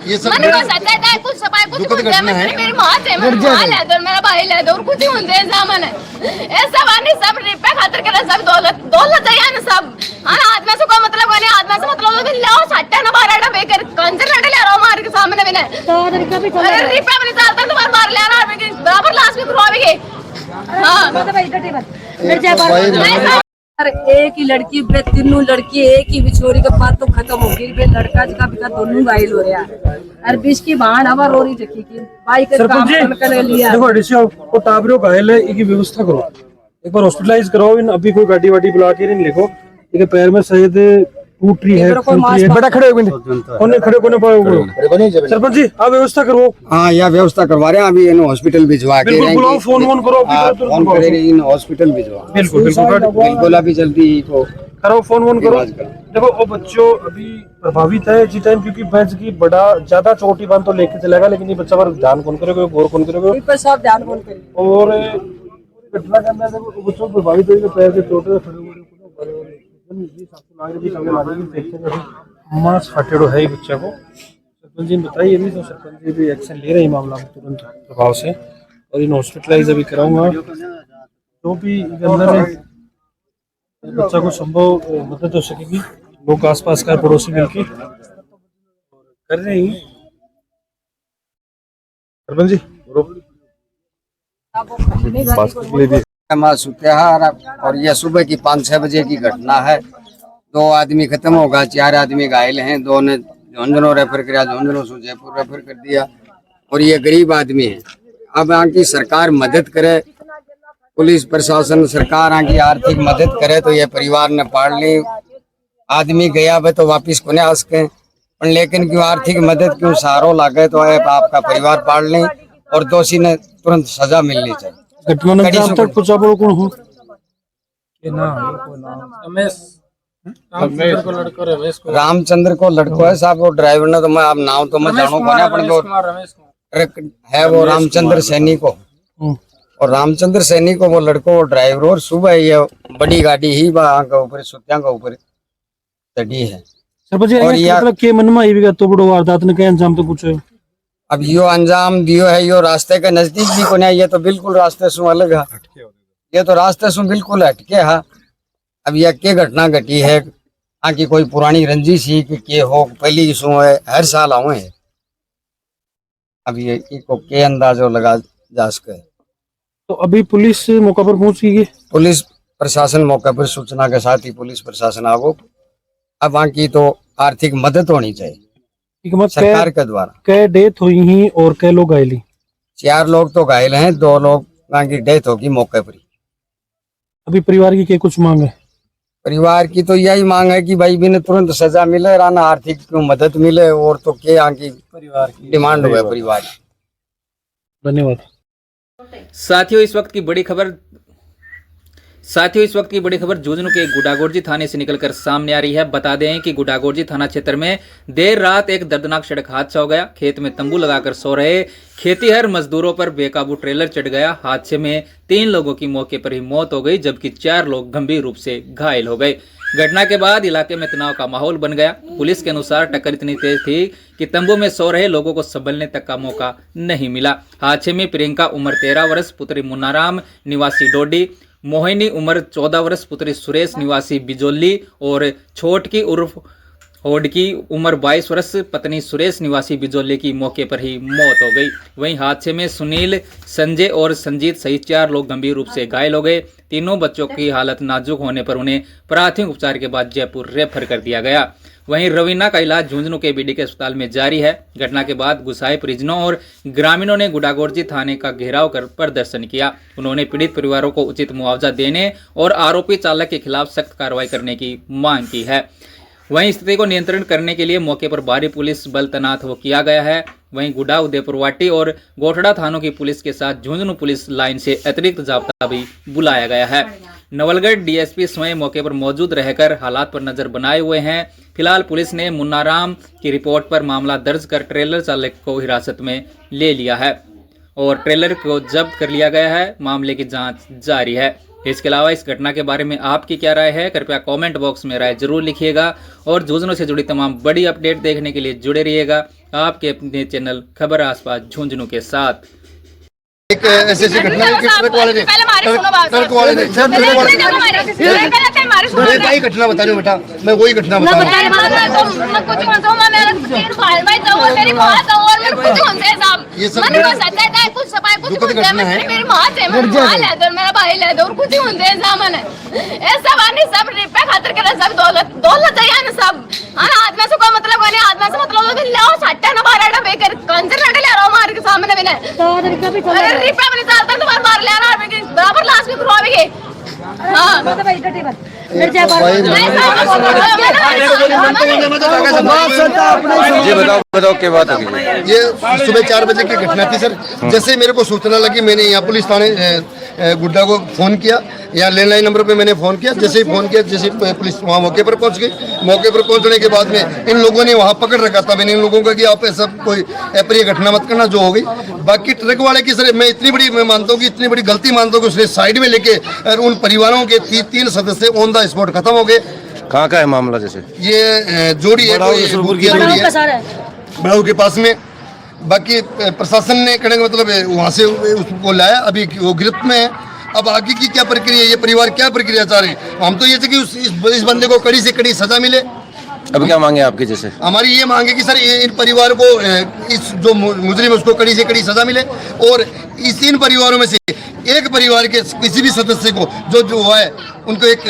ये सब मैंने बस आता है कुछ सफाई कुछ होते मैं मेरी मां से मेरा भाई ले दो मेरा भाई ले दो और कुछ होते सामान है ये सब आने सब रुपए खातिर करे सब दौलत है ना सब हां आदमी से कोई मतलब नहीं आदमी से मतलब लाओ सट्टा ना बारह बेकर कंजर ना ले रहा मार के सामने भी नहीं तो रुपए भी नहीं चलता तुम्हारे मार ले रहा बराबर लास्ट में करवाएंगे हां एक ही लड़की बे तीनों लड़की एक ही बिछोरी के बाद तो खत्म हो गई बे लड़का का भी दोनों घायल हो रहा और बीच की बहन हवा रो रही जकी की बाइक का काम कर लिया। देखो डिशो को टाबरो घायल है इनकी व्यवस्था करो एक बार हॉस्पिटलाइज कराओ इन अभी कोई गाड़ी वाड़ी बुला के नहीं लिखो इनके पैर में शायद टूट रही है बड़ा खड़े हो कोने खड़े कोने पाओ सरपंच जी आप व्यवस्था करो। हाँ यह व्यवस्था करवा रहे हैं अभी इन हॉस्पिटल भिजवा के बुलाओ फोन वोन करो फोन करेंगे इन हॉस्पिटल भिजवा बिल्कुल बिल्कुल अभी जल्दी को करो फोन वोन करो। देखो वो बच्चों अभी प्रभावित है जी टाइम क्योंकि बच की बड़ा ज्यादा चोटी बांध तो लेके चलेगा लेकिन ये बच्चा पर ध्यान कौन करेगा गौर कौन करेगा सब ध्यान कौन करेगा और घटना के अंदर बच्चों प्रभावित हुए पैर के चोट खड़े हुए मांस फाटेड़ो है बच्चा को सरपंच जी बताइए नहीं तो सरपंच जी भी एक्शन ले रहे हैं मामला तुरंत प्रभाव से और इन हॉस्पिटलाइज अभी कराऊंगा तो भी अंदर में बच्चा को संभव मदद हो सकेगी लोग आसपास का पड़ोसी मिलकर कर रहे हैं सरपंच जी और यह सुबह की 5-6 बजे की घटना है। 2 आदमी खत्म होगा 4 आदमी घायल हैं 2 ने झुंझुनू रेफर किया झुंझुनू से जयपुर रेफर कर दिया और ये गरीब आदमी है। अब यहाँ की सरकार मदद करे पुलिस प्रशासन सरकार यहाँ की आर्थिक मदद करे तो ये परिवार ने पाल ली आदमी गया वे तो वापिस को नहीं आ सके लेकिन क्यों आर्थिक मदद क्यों सहारो लागे तो आपका परिवार पाल लें और दोषी ने तुरंत सजा मिलनी चाहिए। रामचंद्र को लड़को है साहब वो ड्राइवर ने तो मैं आप नाम तो मैं जानू को अपने को ट्रक है वो रामचंद्र सैनी को और रामचंद्र सैनी को वो लड़को वो ड्राइवर और सुबह ये बड़ी गाड़ी ही के ऊपर सुत्या के ऊपर चढ़ी है। और मतलब के मन में आएगा तो बड़ो वारदात ने क्या अंजाम तो पूछो अब यो अंजाम दियो है यो रास्ते के नजदीक भी को नहीं ये तो बिल्कुल रास्ते से अलग है ये तो रास्ते से बिल्कुल हटके है। अब यह क्या घटना घटी है आकी कोई पुरानी रंजिश ही कि हो पहली सु है हर साल आवे है अब ये को के अंदाजो लगा जा सके। तो अभी पुलिस मौका पर पहुंच गई है पुलिस प्रशासन मौके पर सूचना के साथ ही पुलिस प्रशासन आवो अब वहाँ की तो आर्थिक मदद होनी चाहिए सरकार के द्वारा। कै डेथ हुई ही और कै लोग घायल 4 लोग तो घायल हैं 2 लोग की डेथ होगी मौके पर। अभी परिवार की क्या कुछ मांग है परिवार की तो यही मांग है कि भाई भी तुरंत सजा मिले राना आर्थिक मदद मिले और तो क्या यहाँ की परिवार की डिमांड हुआ परिवार। धन्यवाद। साथियों इस वक्त की बड़ी खबर झुंझुनू के गुडागोरजी थाने से निकलकर सामने आ रही है। बता दें कि गुडागोरजी थाना क्षेत्र में देर रात एक दर्दनाक सड़क हादसा हो गया। खेत में तंबू लगाकर सो रहे खेतीहर मजदूरों पर बेकाबू ट्रेलर चढ़ गया। हादसे में 3 लोगों की मौके पर ही मौत हो गई जबकि 4 लोग गंभीर रूप से घायल हो गए। घटना के बाद इलाके में तनाव का माहौल बन गया। पुलिस के अनुसार टक्कर इतनी तेज थी कि तंबू में सो रहे लोगों को संभलने तक का मौका नहीं मिला। हादसे में प्रियंका उम्र 13 वर्ष पुत्री मुन्नाराम निवासी डोडी मोहिनी उम्र 14 वर्ष पुत्री सुरेश निवासी बिजोली और छोटकी उर्फ होड की उम्र 22 वर्ष पत्नी सुरेश निवासी बिजोली की मौके पर ही मौत हो गई। वहीं हादसे में सुनील संजय और संजीत सहित 4 लोग गंभीर रूप से घायल हो गए। तीनों बच्चों की हालत नाजुक होने पर उन्हें प्राथमिक उपचार के बाद जयपुर रेफर कर दिया गया। वहीं रवीना का इलाज झुंझुनू के बीडीके अस्पताल में जारी है। घटना के बाद गुसाई परिजनों और ग्रामीणों ने गुडागोरजी थाने का घेराव कर प्रदर्शन किया। उन्होंने पीड़ित परिवारों को उचित मुआवजा देने और आरोपी चालक के खिलाफ सख्त कार्रवाई करने की मांग की है। वहीं स्थिति को नियंत्रण करने के लिए मौके पर भारी पुलिस बल तैनात हो किया गया है। वहीं गुडा उदयपुरवाटी और गोठड़ा थानों की पुलिस के साथ झुंझुनू पुलिस लाइन से अतिरिक्त जाब्ता भी बुलाया गया है। नवलगढ़ डीएसपी स्वयं मौके पर मौजूद रहकर हालात पर नजर बनाए हुए हैं। फिलहाल पुलिस ने मुन्नाराम की रिपोर्ट पर मामला दर्ज कर ट्रेलर चालक को हिरासत में ले लिया है और ट्रेलर को जब्त कर लिया गया है। मामले की जांच जारी है। इसके अलावा इस घटना के बारे में आपकी क्या राय है, कृपया कमेंट बॉक्स में राय जरूर लिखिएगा और झुंझुनू से जुड़ी तमाम बड़ी अपडेट देखने के लिए जुड़े रहिएगा आपके अपने चैनल खबर आसपास झुंझुनू के साथ। एक ऐसी घटना है कि ट्रक वाले ने वही घटना बता रही हूँ बेटा, मैं वही घटना बता रहा ये सब दुखद घटना है। मेरी माँ से मेरा भाई ले दो कुछ ही होते हैं सामान ऐसा वानी सब रिपे खातर के सब दौलत चाहिए ना सब आदमी से कोई मतलब नहीं, आदमी से मतलब लाओ सट्टा ना बारह बेकर कंजर ना ले रहा मार के सामने भी नहीं रिपा में निकालता तुम्हारे मार ले रहा है बराबर लाश में करवाएंगे। हां जी बताओ क्या बात होगी। ये सुबह 4 बजे की घटना थी सर। जैसे मेरे को सूचना लगी मैंने यहाँ पुलिस थाने गुड्डा को फोन किया, यहाँ लैंडलाइन नंबर पे मैंने फोन किया। जैसे ही फोन किया जैसे पुलिस वहाँ मौके पर पहुंच गई। मौके पर पहुंचने के बाद में इन लोगों ने वहाँ पकड़ रखा था। मैंने इन लोगों को कि आप ऐसा कोई अप्रिय घटना मत करना जो हो गई। बाकी ट्रक वाले की सर मैं मानता हूँ कि इतनी बड़ी गलती मानता हूँ कि उसने साइड में लेके उन परिवारों के 3 सदस्य ऑन द स्पॉट खत्म हो गए। कहाँ का है मामला? जैसे ये जोड़ी है बड़ाऊ के पास में। बाकी प्रशासन ने कहने का मतलब वहाँ से उसको लाया, अभी वो गिरफ्त में है। अब आगे की क्या प्रक्रिया, ये परिवार क्या प्रक्रिया चाह रहे हैं? हम तो ये कि इस बंदे को कड़ी से कड़ी सजा मिले। अब क्या मांगे आपके? जैसे हमारी ये मांग है कि सर इन परिवार को इस जो मुजरिम है उसको कड़ी से कड़ी सजा मिले और इस 3 परिवारों में से एक परिवार के किसी भी सदस्य को जो हुआ है उनको एक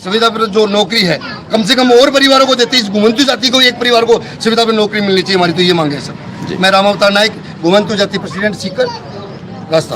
सुविधा पर जो नौकरी है कम से कम और परिवारों को देते, इस घुमंतु जाति को एक परिवार को सुविधा पर नौकरी मिलनी चाहिए। हमारी तो ये मांग है सर। मैं रामावतार नायक, घुमंतु जाति प्रेसिडेंट सीकर रास्ता।